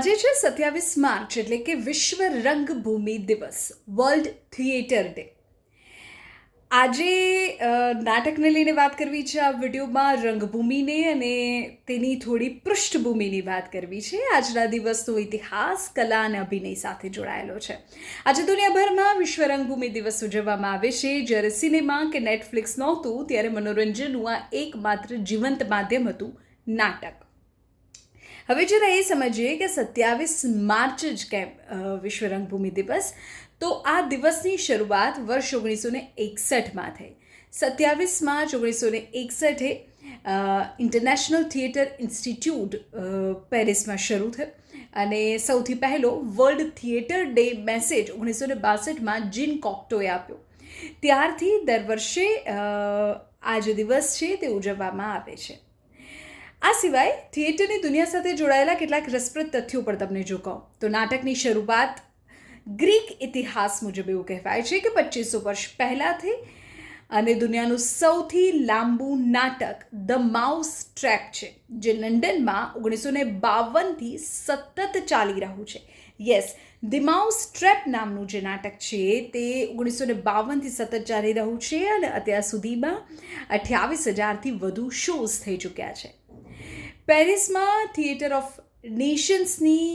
આજે છે 27 માર્ચ એટલે કે વિશ્વ રંગભૂમિ દિવસ, વર્લ્ડ થિયેટર ડે. આજે નાટકને લઈને વાત કરવી છે. આ વિડીયોમાં રંગભૂમિને અને તેની થોડી પૃષ્ઠભૂમિની વાત કરવી છે. આજના દિવસનો ઇતિહાસ કલા અને અભિનય સાથે જોડાયેલો છે. આજે દુનિયાભરમાં વિશ્વ રંગભૂમિ દિવસ ઉજવવામાં આવે છે. જ્યારે સિનેમા કે નેટફ્લિક્સ નહોતું ત્યારે મનોરંજનનું આ એકમાત્ર જીવંત માધ્યમ હતું નાટક. હવે જરા એ સમજીએ કે 27 માર્ચ જ કેમ વિશ્વ રંગભૂમિ દિવસ. તો આ દિવસની શરૂઆત વર્ષ 1961માં થઈ. 27 માર્ચ 1961 ઇન્ટરનેશનલ થિયેટર ઇન્સ્ટિટ્યૂટ પેરિસમાં શરૂ થયો અને સૌથી પહેલો વર્લ્ડ થિયેટર ડે મેસેજ 1962માં જીન કોક્ટોએ આપ્યો. ત્યારથી દર વર્ષે આ જે દિવસ છે તે ઉજવવામાં આવે છે. આ સિવાય થિયેટરની દુનિયા સાથે જોડાયેલા કેટલાક રસપ્રદ તથ્યો પણ તમને જો કહું તો નાટકની શરૂઆત ગ્રીક ઇતિહાસ મુજબ એવું કહેવાય છે કે 2500 વર્ષ પહેલાં થઈ અને દુનિયાનું સૌથી લાંબુ નાટક ધ માઉસ ટ્રેપ છે, જે લંડનમાં 1952થી સતત ચાલી રહ્યું છે. યસ, ધી માઉસ ટ્રેપ નામનું જે નાટક છે તે 1952થી સતત ચાલી રહ્યું છે અને અત્યાર સુધીમાં 28,000થી વધુ શોઝ થઈ ચૂક્યા છે. પેરિસમાં થિયેટર ઓફ નેશન્સની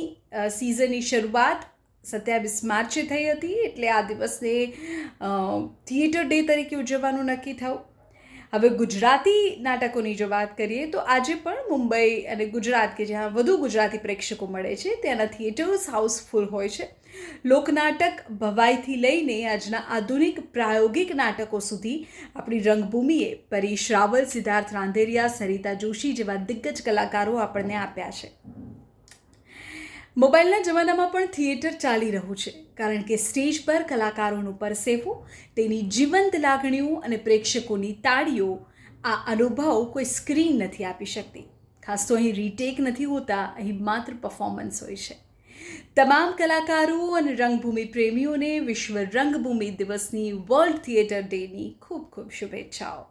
સિઝનની શરૂઆત 27 માર્ચે થઈ હતી, એટલે આ દિવસને થિયેટર ડે તરીકે ઉજવવાનું નક્કી થયું. હવે ગુજરાતી નાટકોની જો વાત કરીએ તો આજે પણ મુંબઈ અને ગુજરાત, કે જ્યાં વધુ ગુજરાતી પ્રેક્ષકો મળે છે, ત્યાંના થિયેટર્સ હાઉસફુલ હોય છે. લોકનાટક ભવાઈથી લઈને આજના આધુનિક પ્રાયોગિક નાટકો સુધી આપણી રંગભૂમિએ પરેશ રાવલ, સિદ્ધાર્થ રાંધેરિયા, સરિતા જોશી જેવા દિગ્ગજ કલાકારો આપણને આપ્યા છે. મોબાઈલના જમાનામાં પણ થિયેટર ચાલી રહ્યું છે, કારણ કે સ્ટેજ પર કલાકારોનું પરસેવો, તેની જીવંત લાગણીઓ અને પ્રેક્ષકોની તાળીઓ, આ અનુભવ કોઈ સ્ક્રીન નથી આપી શકતી. ખાસ તો અહીં રીટેક નથી હોતા, અહીં માત્ર પરફોર્મન્સ હોય છે. તમામ કલાકારો અને રંગભૂમિ પ્રેમીઓને વિશ્વ રંગભૂમિ દિવસની વર્લ્ડ થિયેટર ડેની ખૂબ ખૂબ શુભેચ્છાઓ.